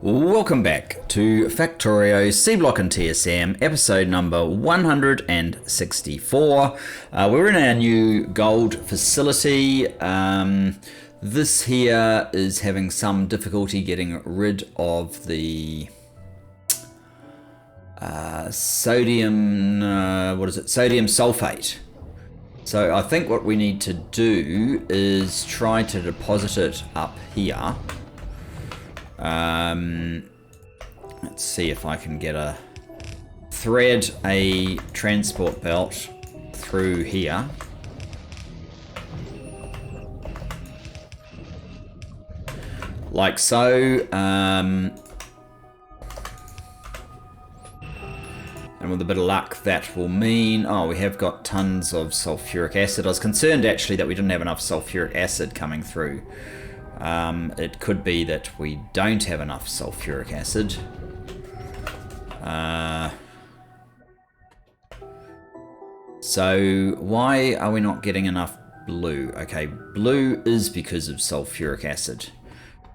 Welcome back to Factorio Seablock TSM, episode number 164. We're in our new gold facility. This here is having some difficulty getting rid of the sodium, sodium sulfate. So I think what we need to do is try to deposit it up here. Let's see if I can get thread a transport belt through here. Like so. And with a bit of luck, that will mean... Oh, we have got tons of sulfuric acid. I was concerned, actually, that we didn't have enough sulfuric acid coming through. It could be that we don't have enough sulfuric acid. So why are we not getting enough blue? Okay, blue is because of sulfuric acid.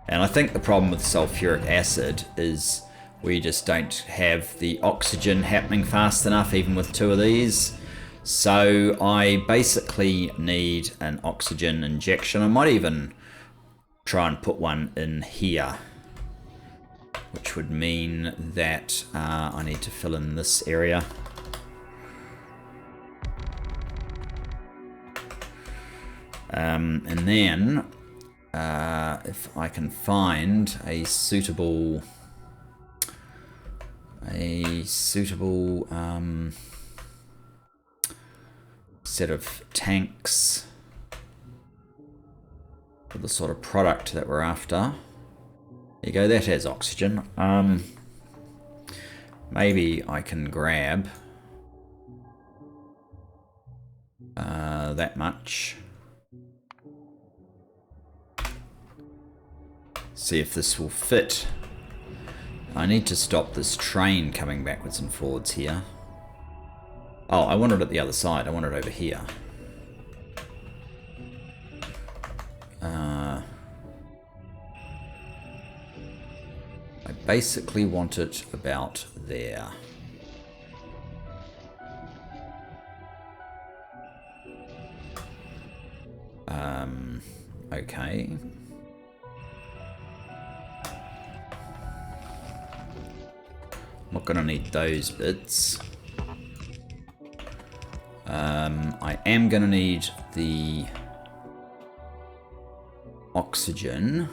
And I think the problem with sulfuric acid is we just don't have the oxygen happening fast enough, even with two of these. So I basically need an oxygen injection. I might even try and put one in here, which would mean that I need to fill in this area. And then if I can find a suitable set of tanks for the sort of product that we're after. There you go, that has oxygen. Maybe I can grab that much. See if this will fit. I need to stop this train coming backwards and forwards here. Oh, I want it at the other side. I want it over here. I basically want it about there. Okay. I'm not gonna need those bits. I am gonna need the oxygen.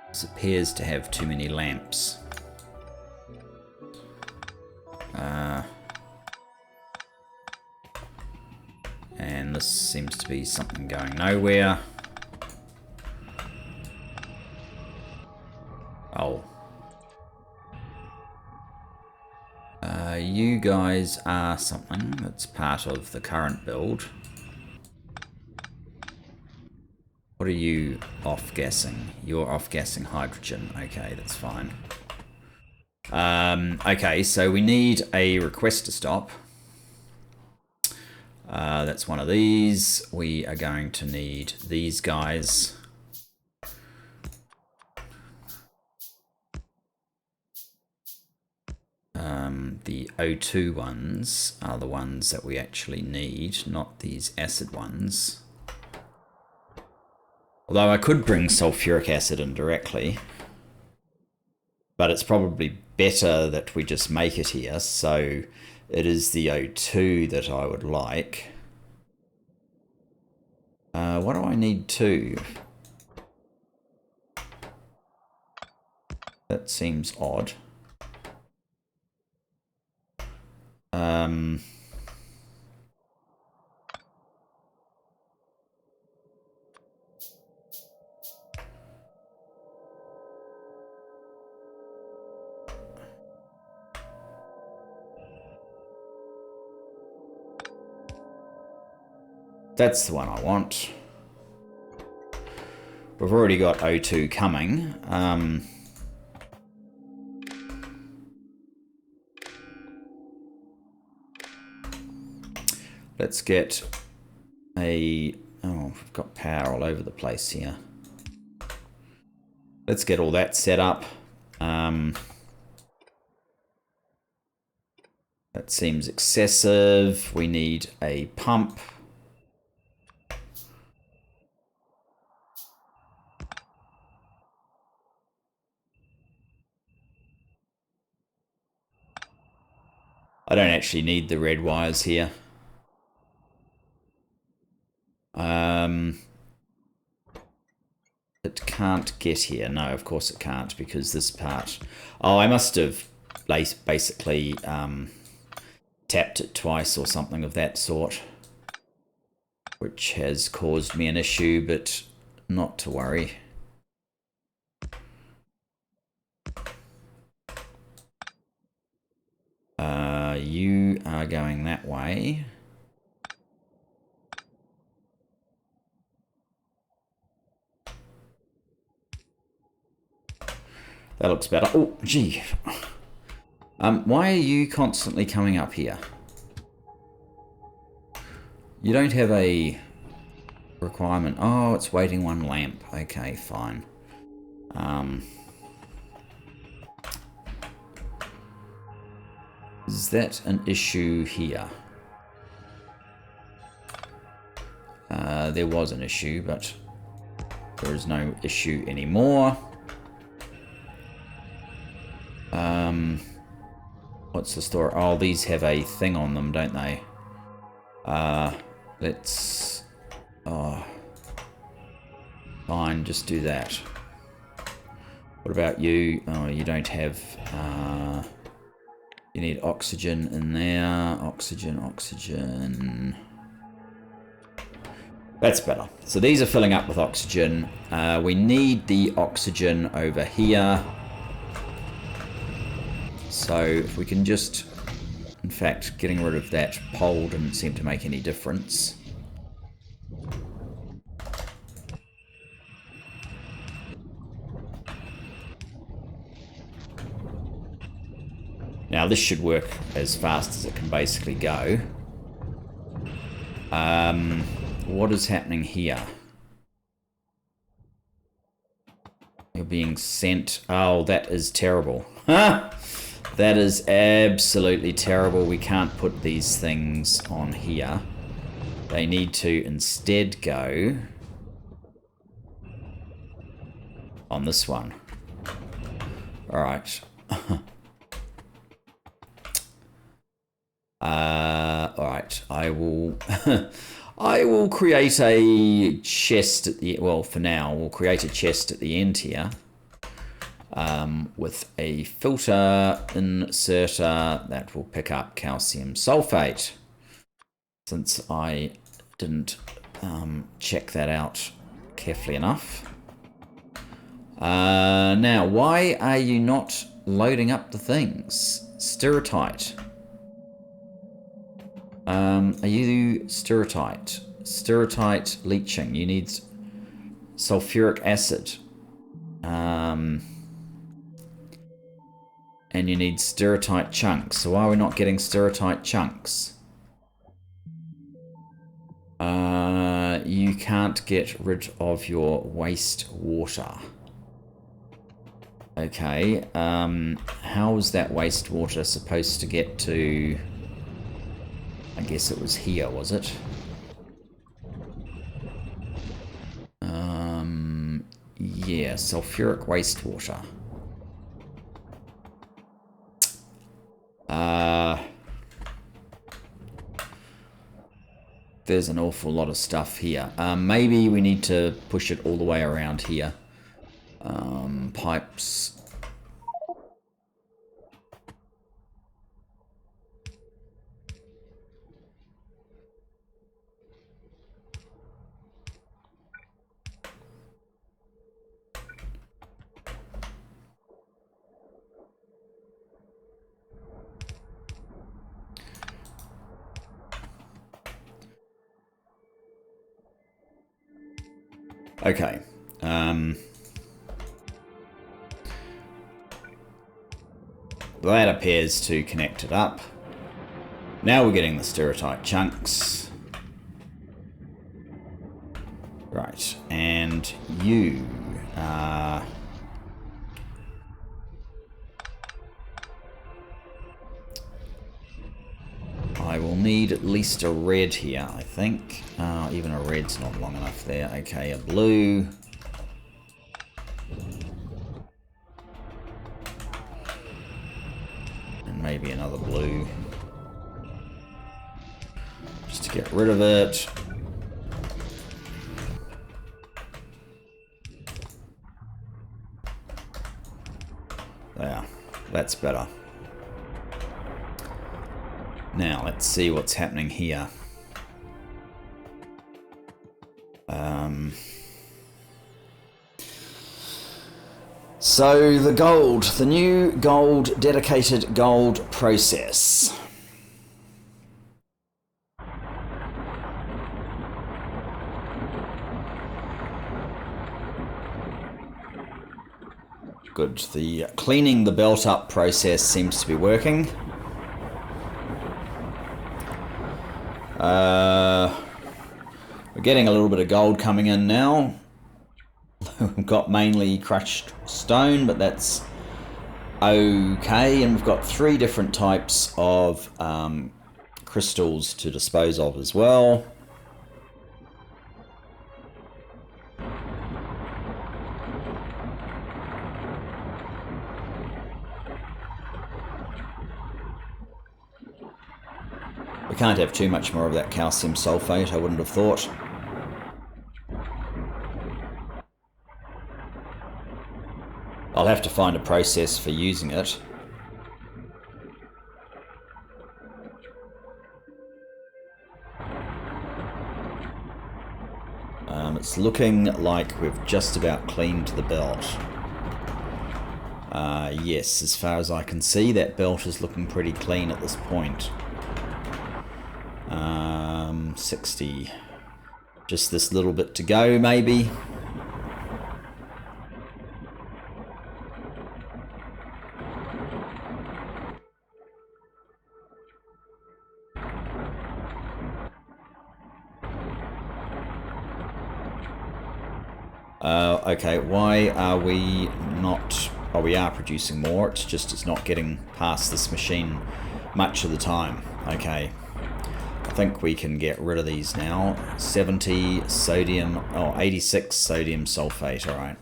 This appears to have too many lamps. And this seems to be something going nowhere. Oh. You guys are something that's part of the current build. What are you off-gassing? You're off-gassing hydrogen. Okay, that's fine. Okay, so we need a request to stop. That's one of these. We are going to need these guys. The O2 ones are the ones that we actually need, not these acid ones. Although I could bring sulfuric acid in directly, but it's probably better that we just make it here, so it is the O2 that I would like. What do I need to? That seems odd. That's the one I want. We've already got O2 coming. Let's get a... Oh, we've got power all over the place here. Let's get all that set up. That seems excessive. We need a pump. I don't actually need the red wires here. It can't get here. No, of course it can't, because this part... Oh, I must have basically tapped it twice or something of that sort, which has caused me an issue, but not to worry. You are going that way. That looks better. Oh, gee. Why are you constantly coming up here? You don't have a requirement. Oh, it's waiting one lamp. Okay, fine. Is that an issue here? There was an issue, but there is no issue anymore. What's the story? Oh, these have a thing on them, don't they? Let's... Oh. Fine, just do that. What about you? Oh, you don't have... you need oxygen in there. Oxygen, oxygen... That's better. So these are filling up with oxygen. We need the oxygen over here. So if we can just... In fact, getting rid of that pole didn't seem to make any difference. Now this should work as fast as it can basically go. What is happening here? You're being sent... Oh, that is terrible. That is absolutely terrible. We can't put these things on here. They need to instead go on this one. Alright. Alright, I will... I will create a chest at the... Well, for now, we'll create a chest at the end here. With a filter inserter that will pick up calcium sulfate. Since I didn't check that out carefully enough. Now, why are you not loading up the things? Stirritite. Are you stirritite? Stirritite leaching. You need sulfuric acid. And you need stirritite chunks. So why are we not getting stirritite chunks? You can't get rid of your waste water. Okay. How is that wastewater supposed to get to... I guess it was here, was it? Yeah, sulfuric wastewater. There's an awful lot of stuff here. Maybe we need to push it all the way around here. Pipes. Okay. That appears to connect it up. Now we're getting the stirritite chunks. Right, and you need at least a red here, I think. Even a red's not long enough there. Okay, a blue. And maybe another blue. Just to get rid of it. There, that's better. Now, let's see what's happening here. So, the new gold, dedicated gold process. Good. The cleaning the belt up process seems to be working. We're getting a little bit of gold coming in now. We've got mainly crushed stone, but that's okay. And we've got 3 different types of crystals to dispose of as well. We can't have too much more of that calcium sulfate, I wouldn't have thought. I'll have to find a process for using it. It's looking like we've just about cleaned the belt. Yes, as far as I can see, that belt is looking pretty clean at this point. 60. Just this little bit to go, maybe. Okay, why are we not... Oh, we are producing more. It's just it's not getting past this machine much of the time. Okay. I think we can get rid of these now. 70 sodium... Oh, 86 sodium sulfate. Alright.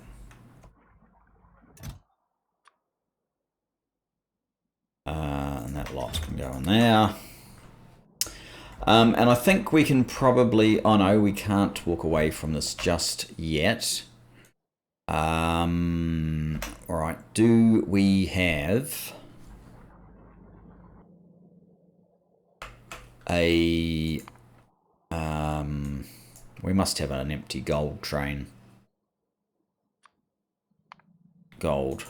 And that lot can go in there. And I think we can probably... Oh no, we can't walk away from this just yet. Alright, do we have a... we must have an empty gold train. Gold.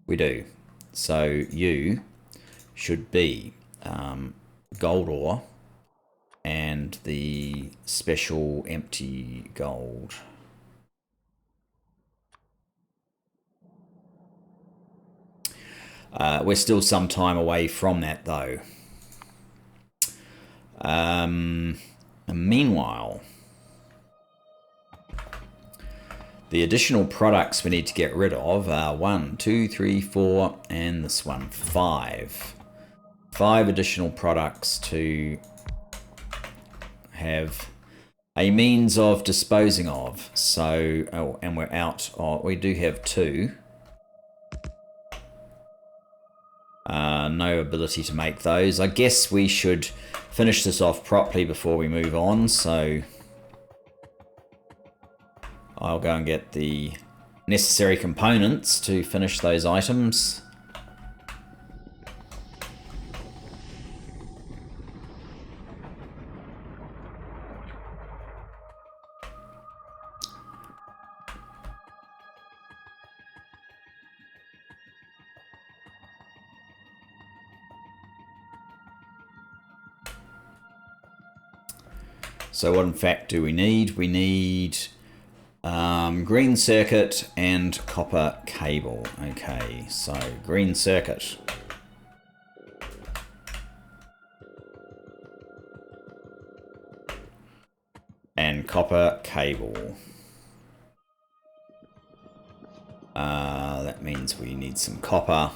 We do. So you should be gold ore and the special empty gold. We're still some time away from that though. Meanwhile, the additional products we need to get rid of are 1, 2, 3, 4, and this one, 5. 5 additional products to have a means of disposing of. So, oh, and we're out. Oh, we do have 2. No ability to make those. I guess we should finish this off properly before we move on, so I'll go and get the necessary components to finish those items. So what in fact do we need? We need green circuit and copper cable. Okay, so green circuit. And copper cable. That means we need some copper.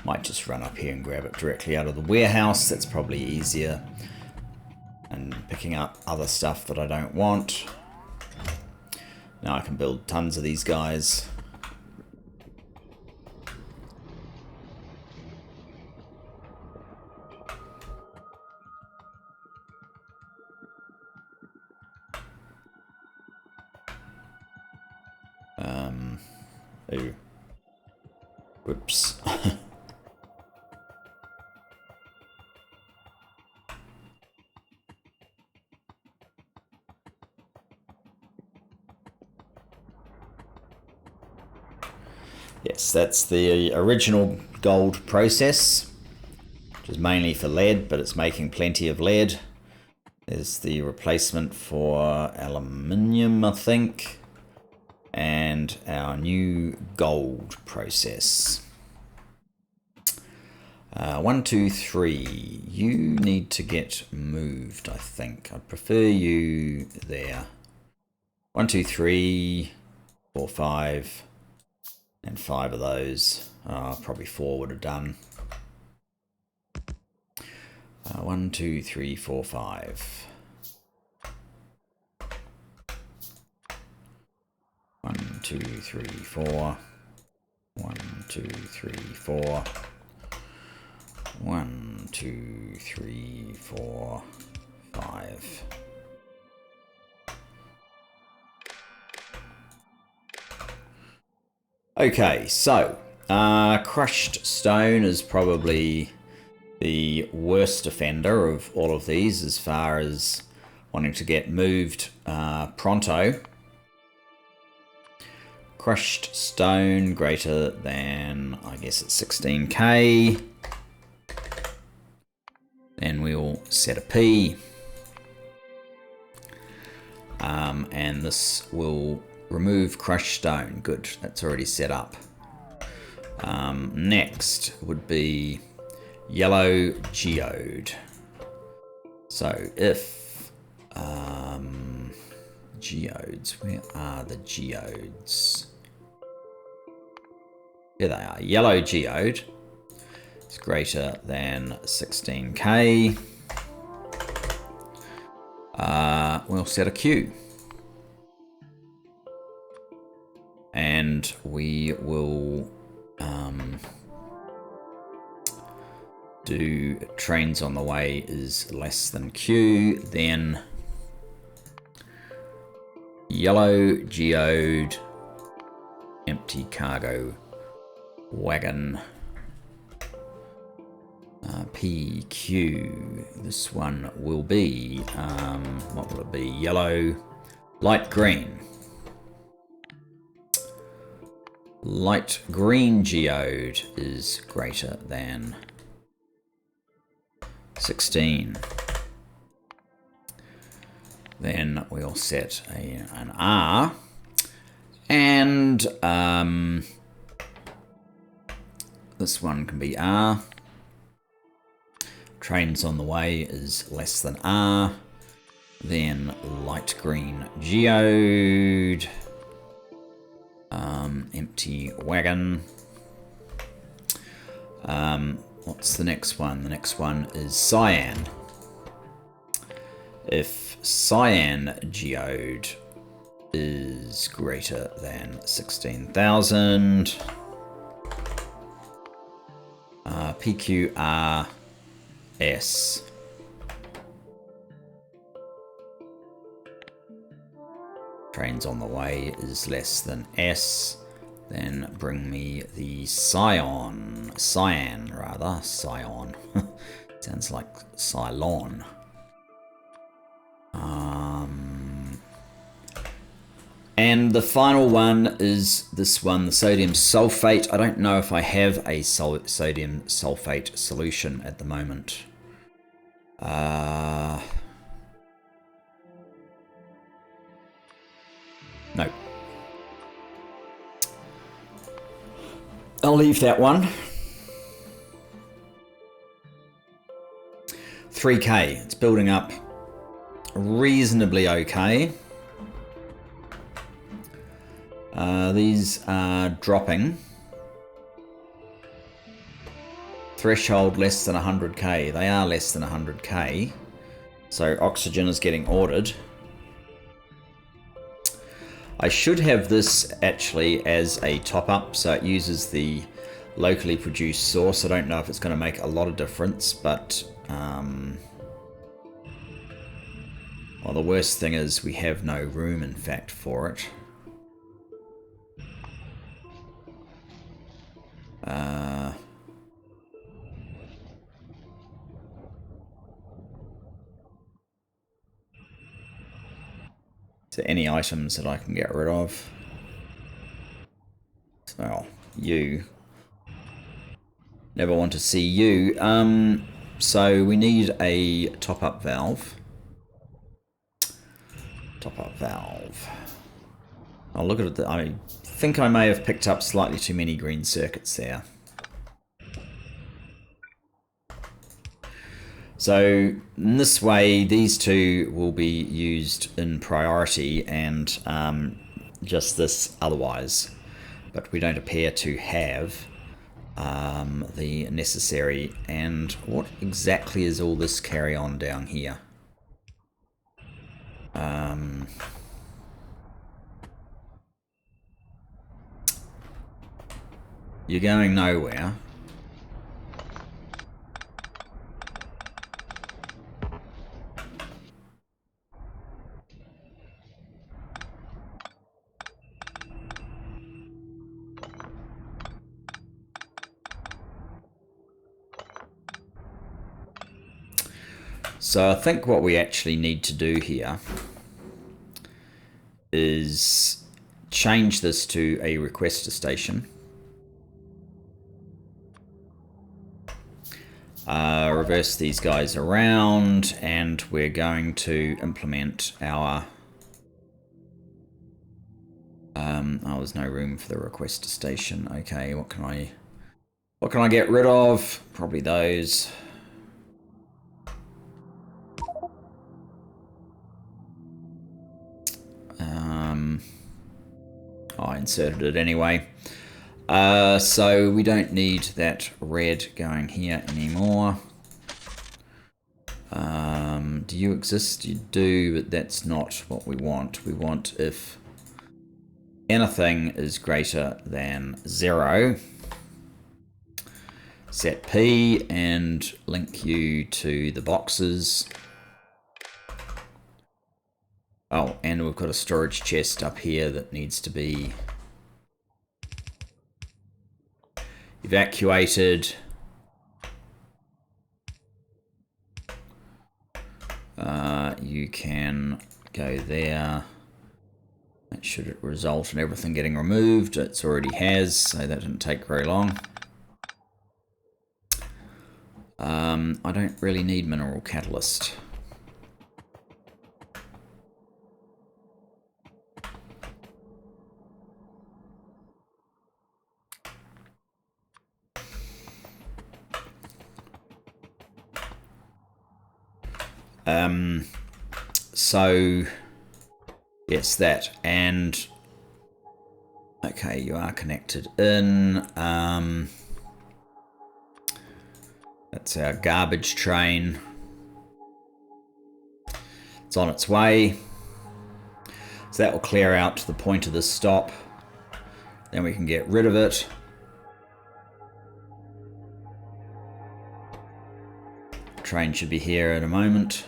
Might just run up here and grab it directly out of the warehouse. That's probably easier. picking up other stuff that I don't want. Now I can build tons of these guys. Ooh. Whoops. Yes, that's the original gold process, which is mainly for lead, but it's making plenty of lead. There's the replacement for aluminium, I think, and our new gold process. 1, 2, 3. You need to get moved, I think. I'd prefer you there. 1, 2, 3, 4, 5. And 5 of those. Probably 4 would have done. 1, 2, 3, 4, 5. 1, 2, 3, 4. 1, 2, 3, 4. 1, 2, 3, 4, 5. Okay, so crushed stone is probably the worst offender of all of these as far as wanting to get moved pronto. Crushed stone greater than, I guess it's 16k. Then we'll set a P. And this will remove crushed stone. Good, that's already set up. Next would be yellow geode. So if geodes, where are the geodes? Here they are. Yellow geode is greater than 16k. We'll set a Q. And we will do trains on the way is less than Q, then yellow geode, empty cargo wagon, PQ. This one will be, what will it be? Yellow, light green. Light green geode is greater than 16. Then we'll set an R, and this one can be R. Trains on the way is less than R. Then light green geode. Empty wagon. What's the next one? The next one is cyan. If cyan geode is greater than 16,000, PQRS. Trains on the way is less than S. Then bring me the cyan rather, scion. Sounds like Cylon. And the final one is this one, the sodium sulfate. I don't know if I have a sodium sulfate solution at the moment. No. I'll leave that one. 3k. It's building up reasonably okay. These are dropping. Threshold less than 100k. They are less than 100k. So oxygen is getting ordered. I should have this actually as a top-up, so it uses the locally produced source. I don't know if it's going to make a lot of difference, but well, the worst thing is we have no room, in fact, for it. Is there any items that I can get rid of? Well, you. Never want to see you. So we need a top-up valve. Top-up valve. I'll look at it. I think I may have picked up slightly too many green circuits there. So in this way, these two will be used in priority and just this otherwise. But we don't appear to have the necessary. And what exactly is all this carry on down here? You're going nowhere. So I think what we actually need to do here is change this to a requester station. Reverse these guys around, and we're going to implement our... oh, there's no room for the requester station. Okay, what can I get rid of? Probably those. I inserted it anyway. So we don't need that red going here anymore. Do you exist? You do, but that's not what we want. We want if anything is greater than 0, set P and link you to the boxes. Oh, and we've got a storage chest up here that needs to be evacuated. You can go there. That should result in everything getting removed. It already has, so that didn't take very long. I don't really need mineral catalyst. So yes, that, and okay, you are connected in. That's our garbage train. It's on its way. So that will clear out to the point of the stop. Then we can get rid of it. Train should be here in a moment.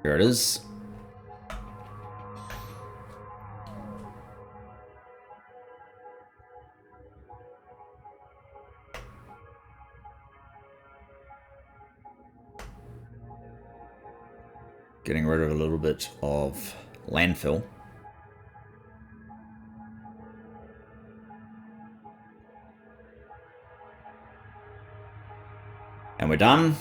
Here it is. Getting rid of a little bit of landfill. And we're done.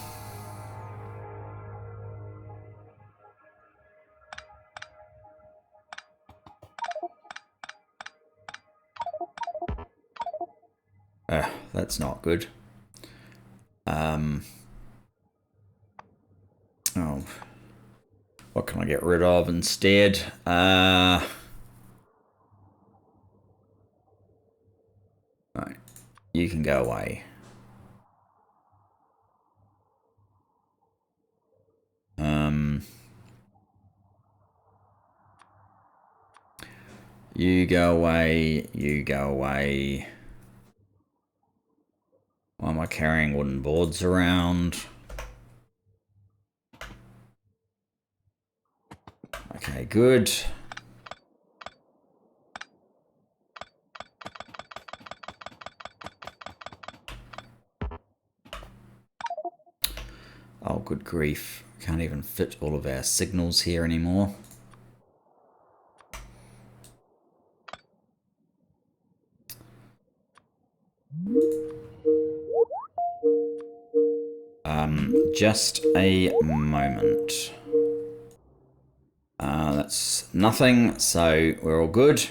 That's not good. Oh, what can I get rid of instead? Right, you can go away. You go away. You go away. Why am I carrying wooden boards around? Okay, good. Oh, good grief. Can't even fit all of our signals here anymore. Just a moment. That's nothing, so we're all good.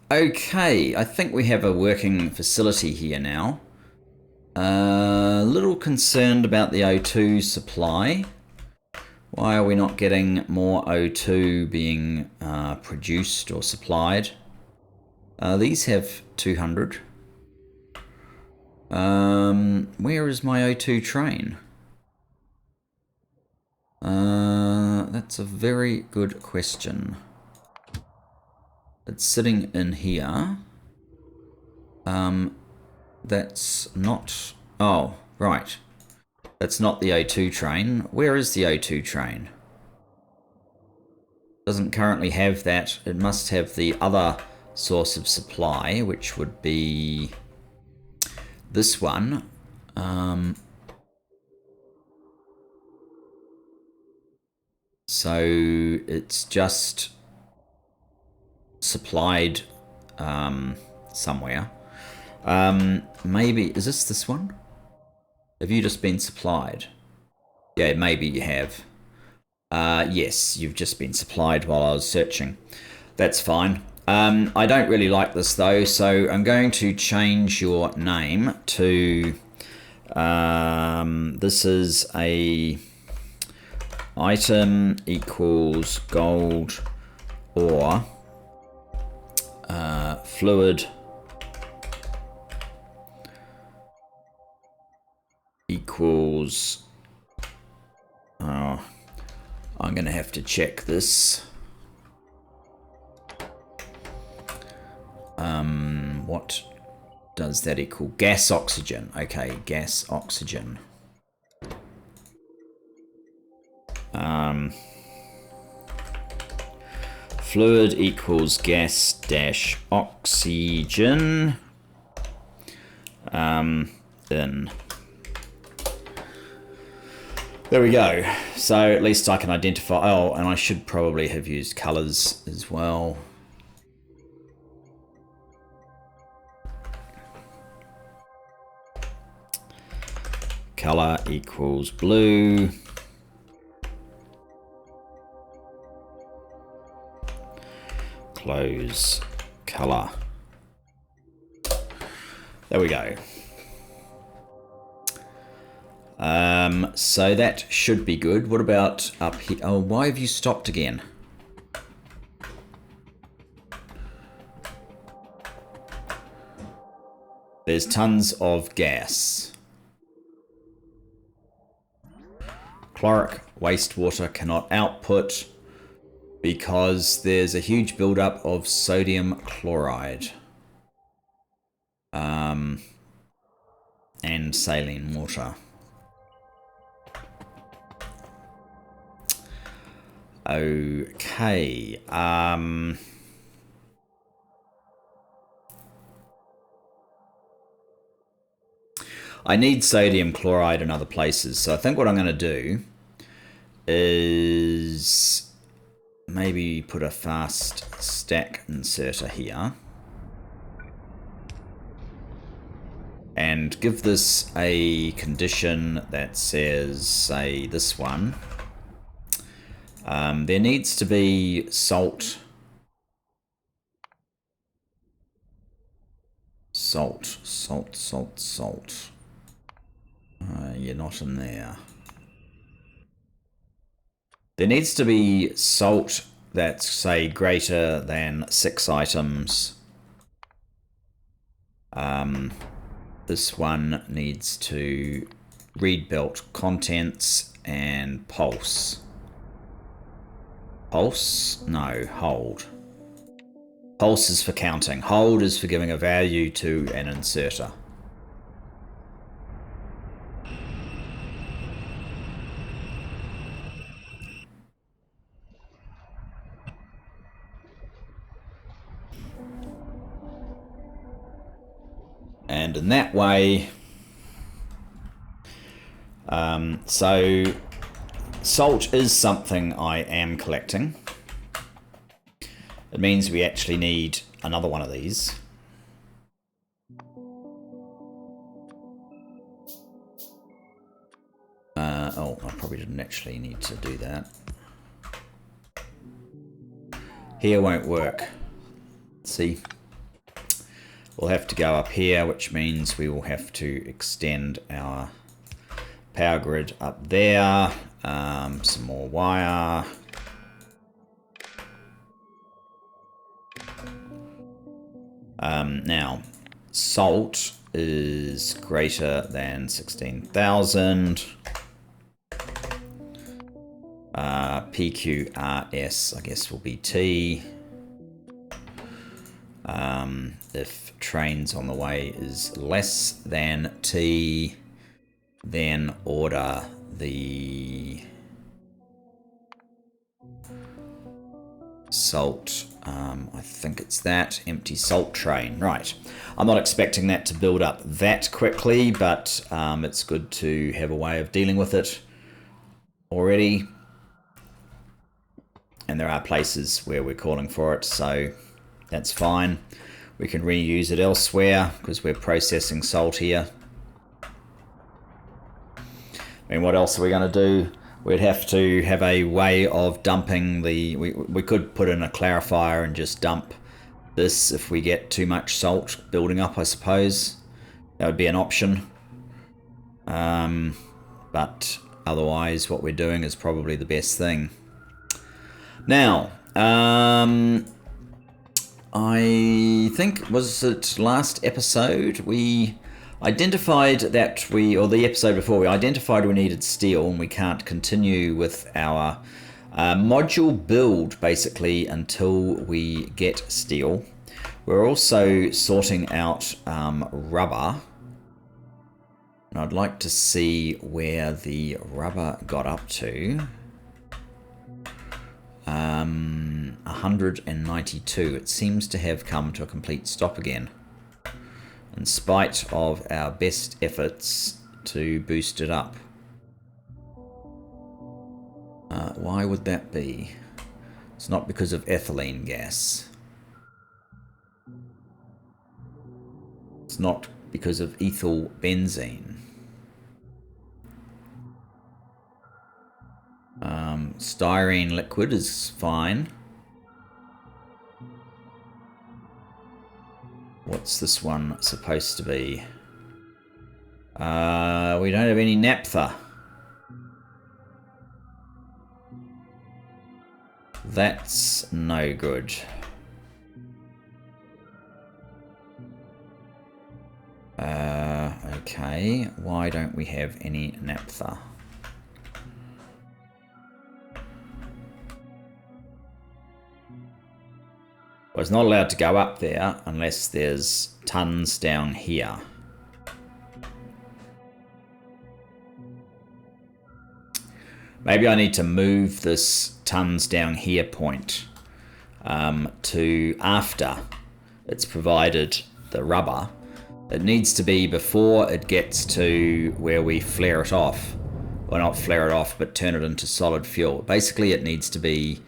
Okay, I think we have a working facility here now. A little concerned about the O2 supply. Why are we not getting more O2 being produced or supplied? These have 200. Where is my O2 train? That's a very good question. It's sitting in here. That's not... Oh, right. That's not the O2 train. Where is the O2 train? Doesn't currently have that. It must have the other source of supply, which would be this one. So it's just supplied somewhere. Maybe, is this one? Have you just been supplied? Yeah, maybe you have. Yes, you've just been supplied while I was searching. That's fine. I don't really like this though, so I'm going to change your name to... this is a item equals gold ore fluid equals... Oh, I'm going to have to check this. What does that equal? Gas oxygen. Okay, gas oxygen. Fluid equals gas dash oxygen. Then there we go. So at least I can identify. Oh, and I should probably have used colors as well. Color equals blue. Close color. There we go. So that should be good. What about up here? Oh, why have you stopped again? There's tons of gas. Chloric wastewater cannot output because there's a huge buildup of sodium chloride and saline water. Okay. I need sodium chloride in other places, so I think what I'm going to do is maybe put a fast stack inserter here and give this a condition that says, say, this one. There needs to be salt. Salt. You're not in there. There needs to be salt that's, say, greater than 6 items. This one needs to read belt contents and pulse. Pulse? No, hold. Pulse is for counting. Hold is for giving a value to an inserter. And in that way, so salt is something I am collecting. It means we actually need another one of these. Oh, I probably didn't actually need to do that. Here won't work. See? We'll have to go up here, which means we will have to extend our power grid up there. Some more wire. Now, salt is greater than 16,000. PQRS, I guess, will be T. If trains on the way is less than T, then order the salt. I think it's that empty salt train. Right. I'm not expecting that to build up that quickly, but it's good to have a way of dealing with it already. And there are places where we're calling for it, so that's fine. We can reuse it elsewhere because we're processing salt here. I mean, what else are we going to do? We'd have to have a way of dumping the... We could put in a clarifier and just dump this if we get too much salt building up, I suppose. That would be an option. But otherwise, what we're doing is probably the best thing. Now, I think, was it last episode, we identified that or the episode before, we identified we needed steel and we can't continue with our module build, basically, until we get steel. We're also sorting out rubber. And I'd like to see where the rubber got up to. 192. It seems to have come to a complete stop again, in spite of our best efforts to boost it up. Why would that be? It's not because of ethylene gas. It's not because of ethyl benzene. Styrene liquid is fine. What's this one supposed to be? We don't have any naphtha. That's no good. Okay, why don't we have any naphtha? Well, it's not allowed to go up there unless there's tons down here. Maybe I need to move this tons down here point to after it's provided the rubber. It needs to be before it gets to where we flare it off. Well, not flare it off, but turn it into solid fuel. Basically, it needs to be...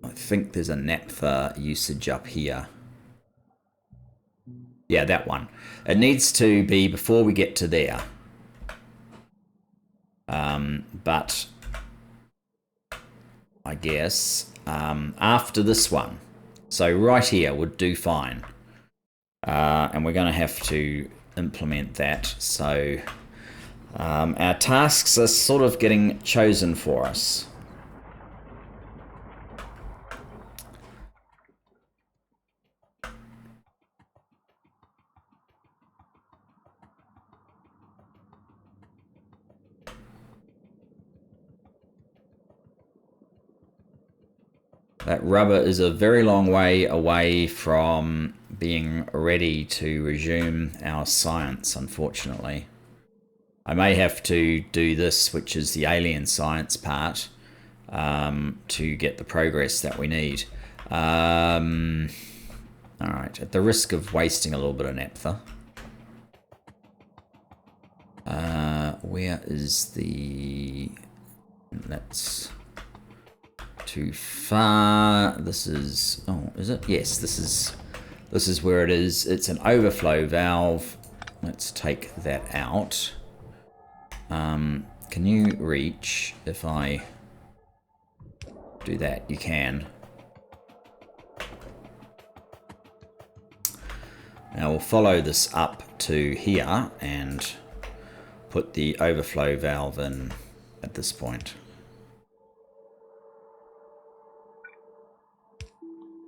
I think there's a naphtha usage up here. Yeah, that one. It needs to be before we get to there. But I guess after this one. So right here would do fine. And we're going to have to implement that. So our tasks are sort of getting chosen for us. That rubber is a very long way away from being ready to resume our science, unfortunately. I may have to do this, which is the alien science part, to get the progress that we need. Alright, at the risk of wasting a little bit of naphtha. Where is the... That's too far. This is... Oh, is it? Yes, this is where it is. It's an overflow valve. Let's take that out. Can you reach if I do that? You can. Now we'll follow this up to here and put the overflow valve in at this point.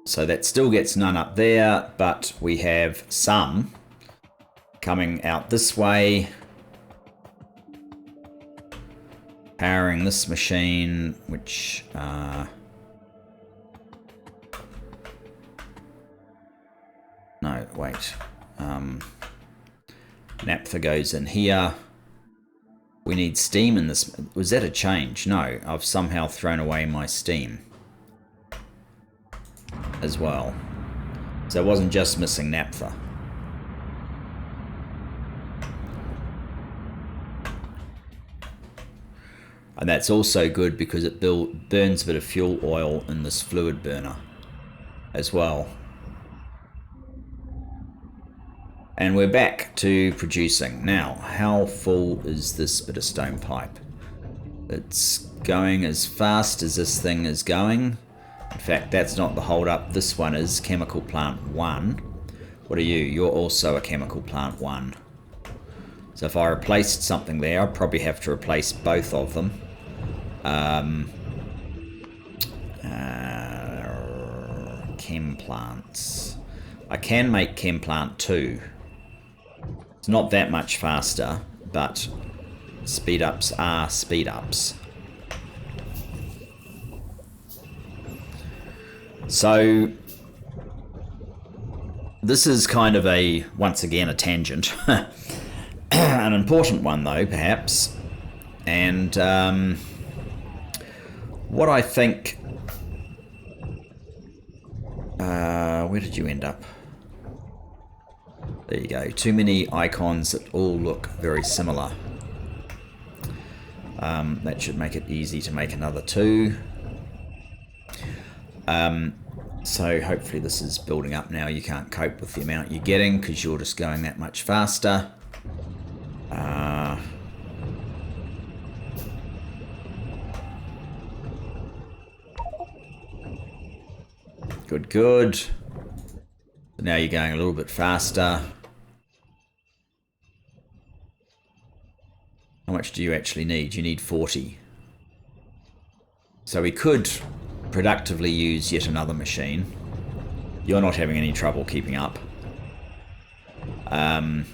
So that still gets none up there, but we have some coming out this way, powering this machine, which no, wait. Naphtha goes in here. We need steam in this. Was that a change? No, I've somehow thrown away my steam as well. So it wasn't just missing naphtha. And that's also good because it burns a bit of fuel oil in this fluid burner as well. And we're back to producing. Now, how full is this bit of stone pipe? It's going as fast as this thing is going. In fact, that's not the hold up. This one is chemical plant 1. What are you? You're also a chemical plant 1. So if I replaced something there, I'd probably have to replace both of them. Chem plants. I can make chem plant 2. It's not that much faster, but speed ups are speed ups. So this is kind of a, once again, a tangent. An important one though, perhaps. And what I think... where did you end up? There you go. Too many icons that all look very similar. That should make it easy to make another 2. So hopefully this is building up now. You can't cope with the amount you're getting because you're just going that much faster. Good, good. So now you're going a little bit faster. How much do you actually need? You need 40. So we could productively use yet another machine. You're not having any trouble keeping up. And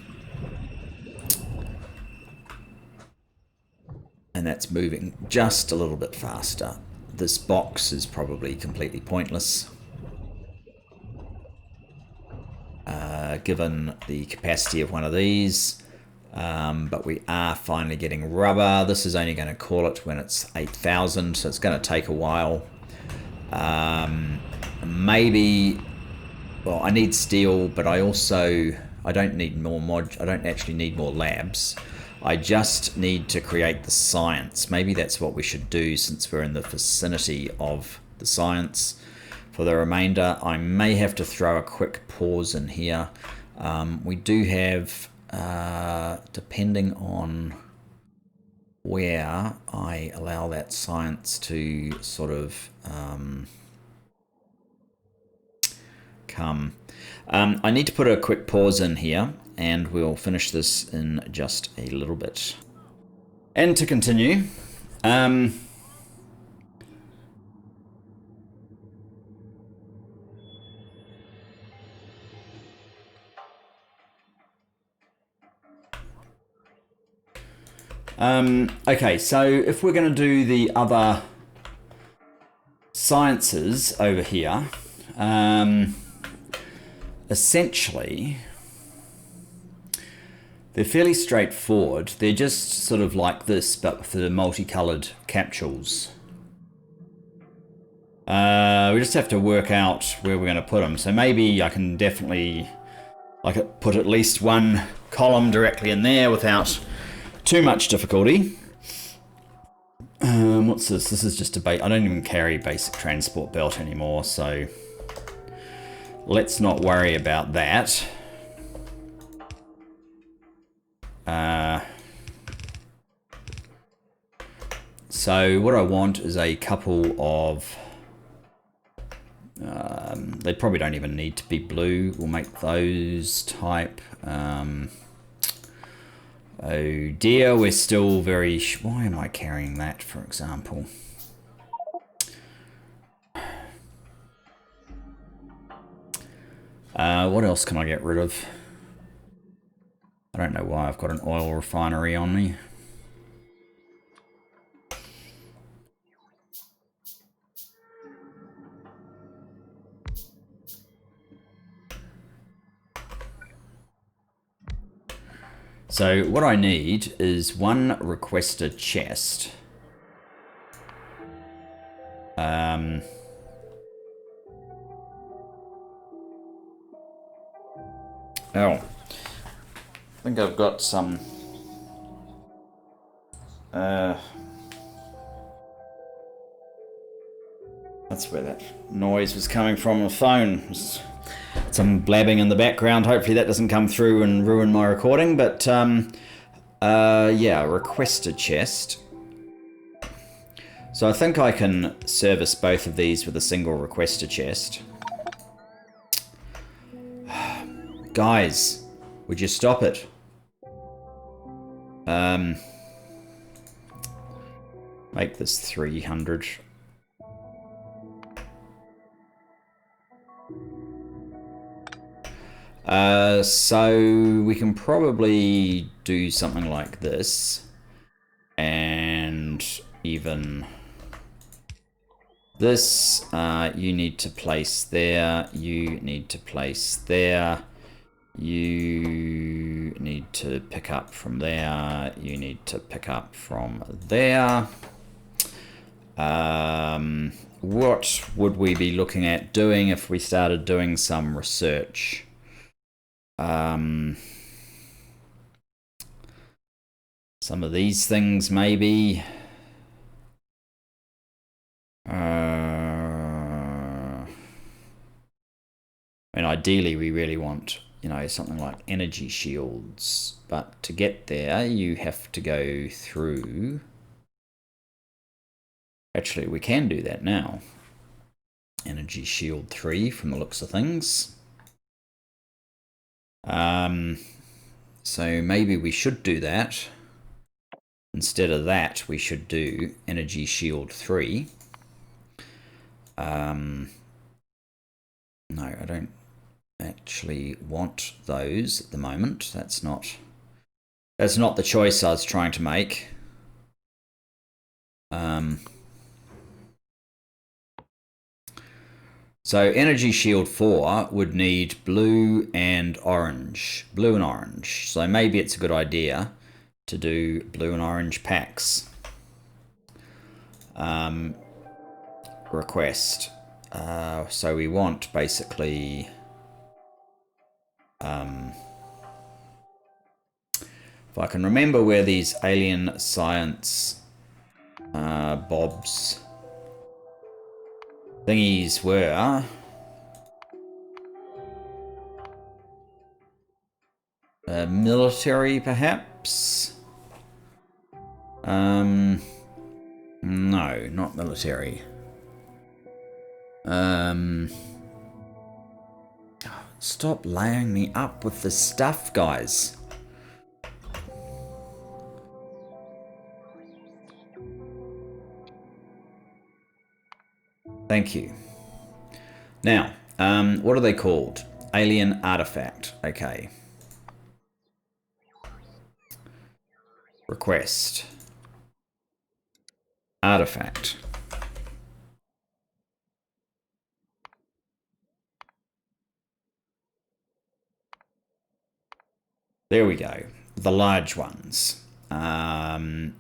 that's moving just a little bit faster. This box is probably completely pointless. Given the capacity of one of these. But we are finally getting rubber. This is only going to call it when it's 8,000, so it's going to take a while. Maybe, well, I need steel, but I don't need more I don't actually need more labs. I just need to create the science. Maybe that's what we should do since we're in the vicinity of the science. For the remainder, I may have to throw a quick pause in here. We do have, depending on where I allow that science to sort of come. I need to put a quick pause in here and we'll finish this in just a little bit. And to continue, okay, so if we're going to do the other sciences over here, essentially, they're fairly straightforward. They're just sort of like this, but for the multicolored capsules. We just have to work out where we're going to put them. So maybe I can definitely put at least one column directly in there without too much difficulty. What's this? This is just a bait. I don't even carry basic transport belt anymore, so let's not worry about that. So what I want is a couple of... they probably don't even need to be blue. We'll make those type. Oh dear, we're still very... Why am I carrying that, for example? What else can I get rid of? I don't know why I've got an oil refinery on me. So what I need is one requester chest. Oh, I think I've got some... that's where that noise was coming from on the phone. Some blabbing in the background. Hopefully that doesn't come through and ruin my recording, but yeah, requester chest. So I think I can service both of these with a single requester chest. Guys, would you stop it? Make this 300. So we can probably do something like this, and even this. You need to place there, you need to place there, you need to pick up from there, you need to pick up from there. What would we be looking at doing if we started doing some research? Some of these things maybe. I mean, ideally we really want, you know, something like energy shields, but to get there you have to go through... Actually, we can do that now. Energy shield 3 from the looks of things. So maybe we should do that. Instead of that, we should do energy shield 3. No, I don't actually want those at the moment. That's not the choice I was trying to make. So energy shield 4 would need blue and orange. Blue and orange. So maybe it's a good idea to do blue and orange packs. Request. So we want basically... if I can remember where these alien science bobs thingies were. Military, perhaps? No, not military. Stop laying me up with this stuff, guys. Thank you. Now, what are they called? Alien artifact. Okay. Request. Artifact. There we go. The large ones. And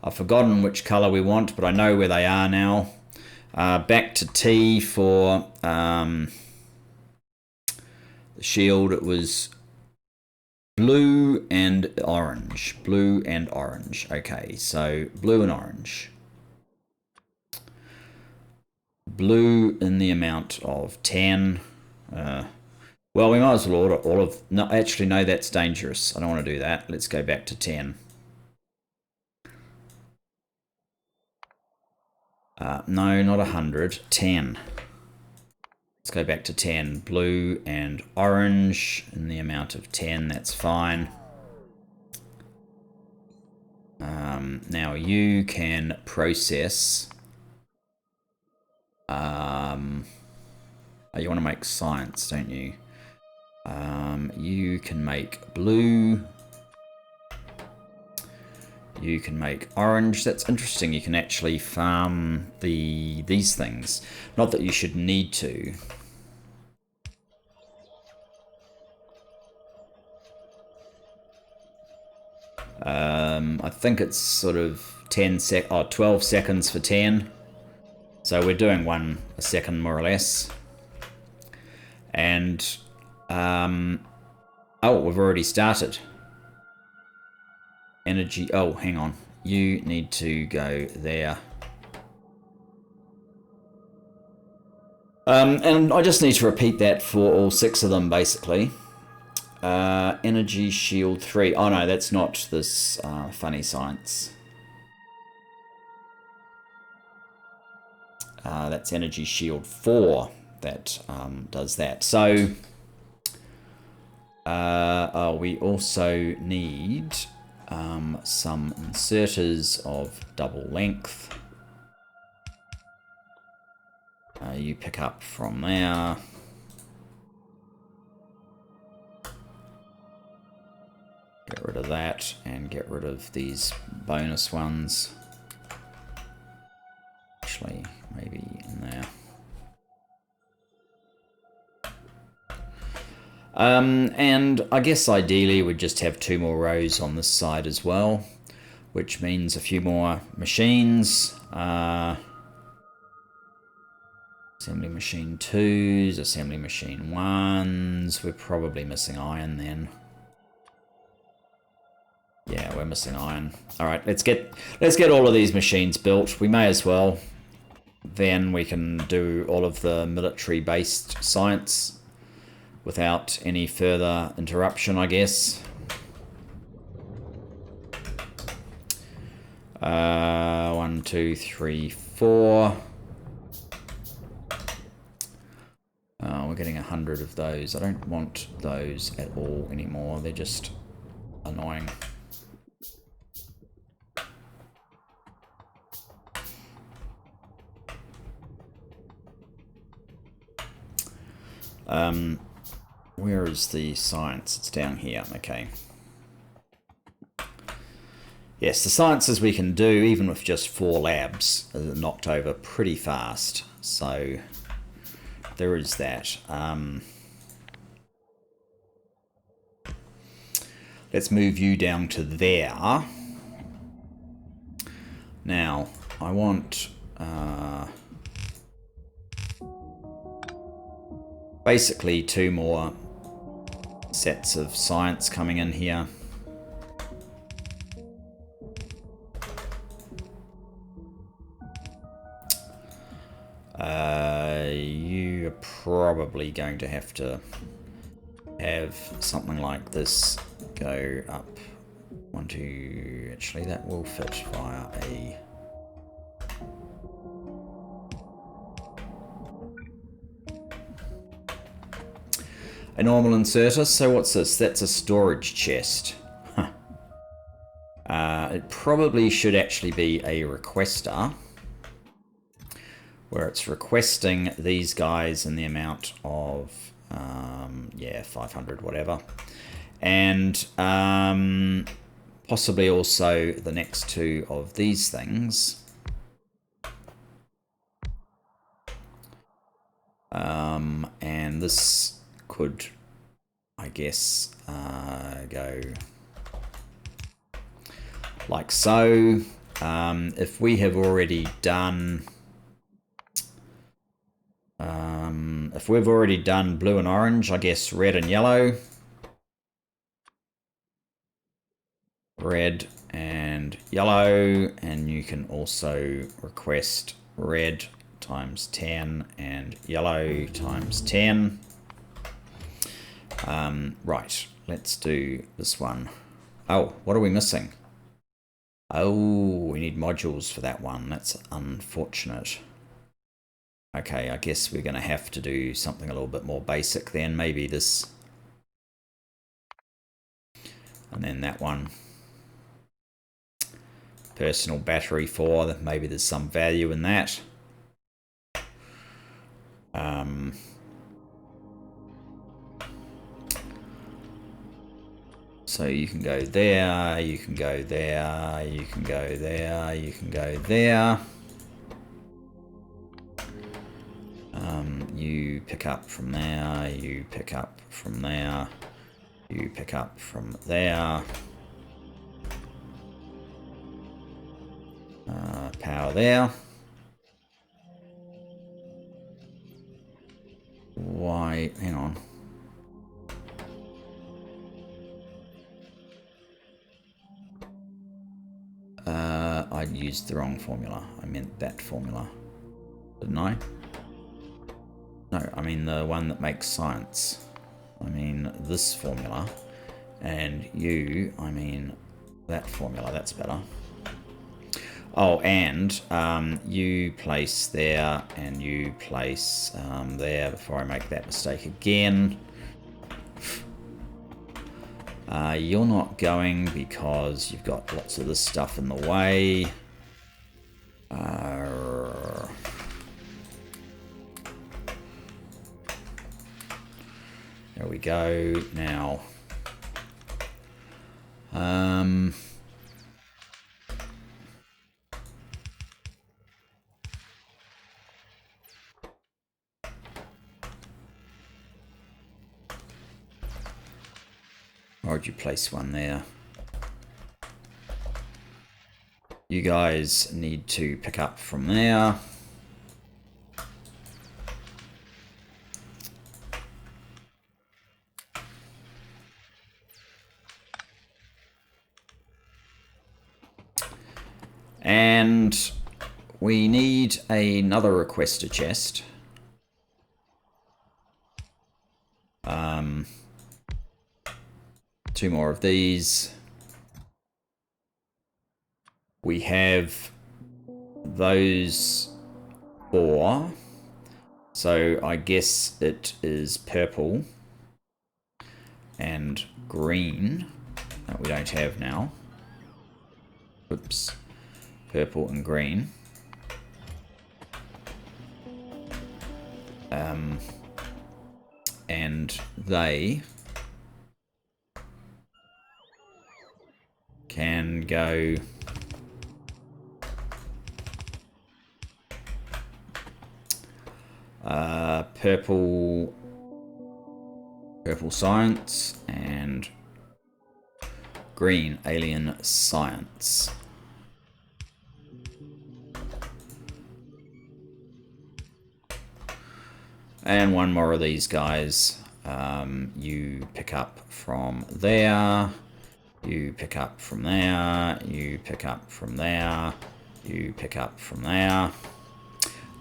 I've forgotten which color we want, but I know where they are now. Back to T for the shield. It was blue and orange. Blue and orange. Okay, so blue and orange. Blue in the amount of 10. Well, we might as well order all of... No, actually, no, that's dangerous. I don't want to do that. Let's go back to 10. No, not 100. 10. Let's go back to 10. Blue and orange in the amount of 10. That's fine. Now you can process... oh, you want to make science, don't you? You can make blue. You can make orange. That's interesting. You can actually farm these things. Not that you should need to. I think it's sort of 12 seconds for 10. So we're doing 1 a second more or less. And oh, we've already started. Energy. Oh, hang on. You need to go there. And I just need to repeat that for all 6 of them, basically. Energy shield 3. Oh no, that's not this funny science. That's energy shield 4 that does that. So we also need some inserters of double length. You pick up from there. Get rid of that and get rid of these bonus ones. Actually, maybe in there. And I guess ideally we'd just have 2 more rows on this side as well, which means a few more machines. Assembly machine 2s, assembly machine 1s. We're probably missing iron then. Yeah, we're missing iron. All right, let's get all of these machines built. We may as well. Then we can do all of the military-based science without any further interruption, I guess. 1, 2, 3, 4. We're getting 100 of those. I don't want those at all anymore. They're just annoying. Where is the science? It's down here. Okay. Yes, the sciences we can do, even with just 4 labs, are knocked over pretty fast. So there is that. Let's move you down to there. Now, I want... basically 2 more sets of science coming in here. You are probably going to have something like this go up 1, 2. Actually, that will fit via a normal inserter. So what's this? That's a storage chest. Huh. It probably should actually be a requester, where it's requesting these guys in the amount of, yeah, 500, whatever. And possibly also the next 2 of these things. And this could, I guess go like so. If we have already done if we've already done blue and orange, I guess red and yellow. Red and yellow, and you can also request red times 10 and yellow times 10. Right, let's do this one. Oh, what are we missing? Oh, we need modules for that one. That's unfortunate. Okay, I guess we're going to have to do something a little bit more basic then. Maybe this. And then that one. Personal battery 4. Maybe there's some value in that. So you can go there, you can go there, you can go there, you can go there. You pick up from there, you pick up from there, you pick up from there. Power there. Why? Hang on. I used the wrong formula. I meant that formula. Didn't I? No, I mean the one that makes science. I mean this formula. And you, I mean that formula. That's better. Oh, and you place there and you place there before I make that mistake again. You're not going because you've got lots of this stuff in the way. There we go. Now, or would you place one there? You guys need to pick up from there. And we need another requester chest. Two more of these. We have those 4. So I guess it is purple and green that we don't have now. Oops. Purple and green. And they can go purple science and green alien science. And one more of these guys. You pick up from there. You pick up from there. You pick up from there. You pick up from there.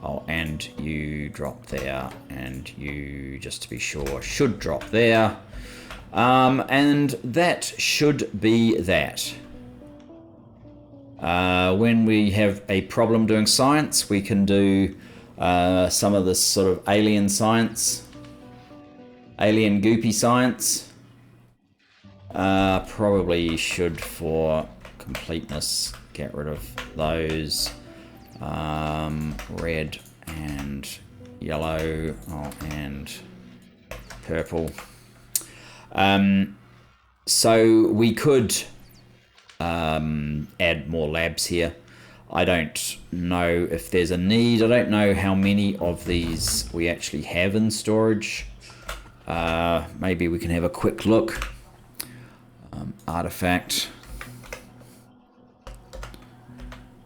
Oh, and you drop there. And you, just to be sure, should drop there. And that should be that. When we have a problem doing science, we can do some of this sort of alien science, alien goopy science. Probably should, for completeness, get rid of those. Red and yellow, and purple. So we could add more labs here. I don't know if there's a need. I don't know how many of these we actually have in storage. Maybe we can have a quick look. Artifact.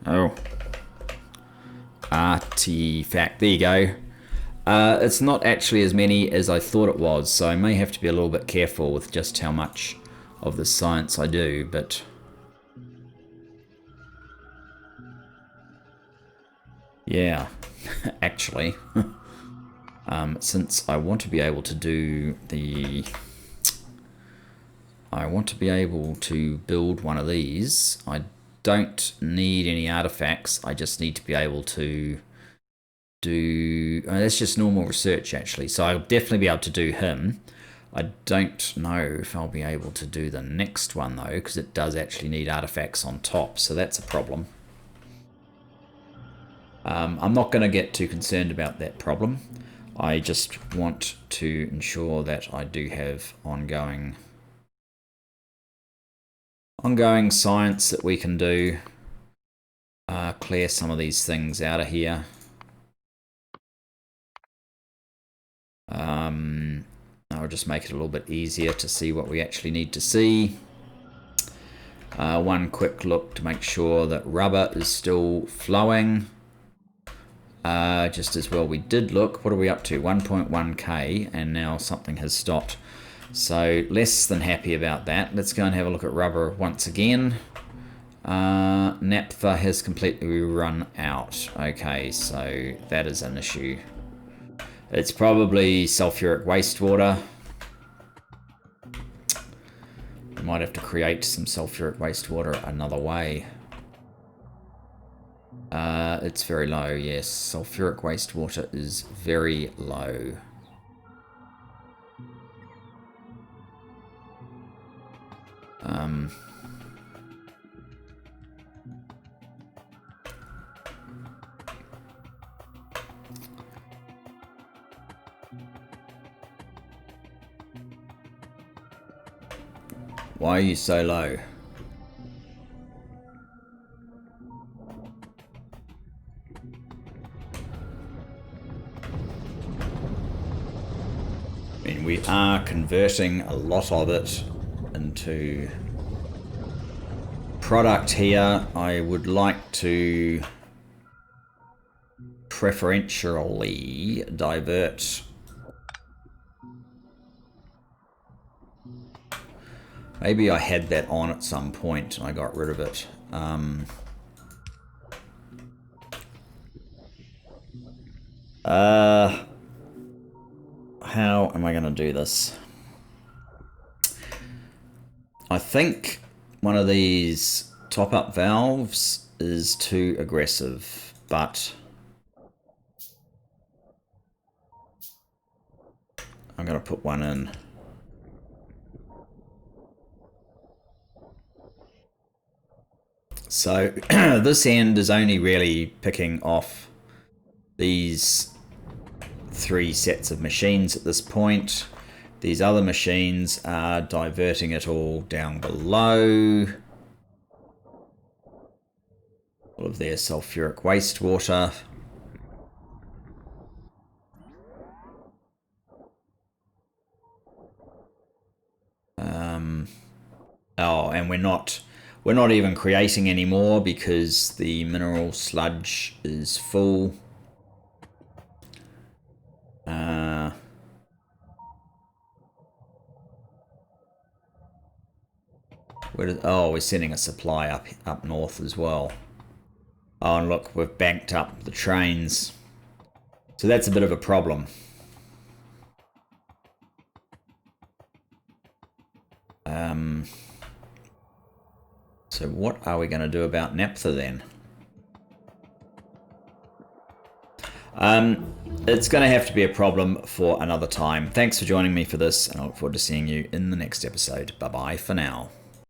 Oh. Artifact. There you go. It's not actually as many as I thought it was, so I may have to be a little bit careful with just how much of the science I do, but... yeah, actually. Since I want to be able to do the... I want to be able to build one of these. I don't need any artifacts, I just need to be able to do... that's just normal research actually, so I'll definitely be able to do him. I don't know if I'll be able to do the next one though, because it does actually need artifacts on top, so that's a problem. I'm not going to get too concerned about that problem. I just want to ensure that I do have ongoing science that we can do. Clear some of these things out of here. I'll just make it a little bit easier to see what we actually need to see. One quick look to make sure that rubber is still flowing. Just as well we did look. What are we up to? 1.1k, and now something has stopped. So less than happy about that. Let's go and have a look at rubber once again. Naphtha has completely run out. Okay, so that is an issue. It's probably sulfuric wastewater. We might have to create some sulfuric wastewater another way. It's very low, yes. Sulfuric wastewater is very low. Why are you so low? I mean, we are converting a lot of it into product here. I would like to preferentially divert. Maybe I had that on at some point and I got rid of it. How am I going to do this? I think one of these top-up valves is too aggressive, but I'm going to put one in. So this end is only really picking off these 3 sets of machines at this point. These other machines are diverting it all down below. All of their sulfuric wastewater. Oh, and we're not even creating any more because the mineral sludge is full. We're sending a supply up north as well. Oh, and look, we've banked up the trains. So that's a bit of a problem. So what are we going to do about naphtha then? It's going to have to be a problem for another time. Thanks for joining me for this, and I look forward to seeing you in the next episode. Bye-bye for now.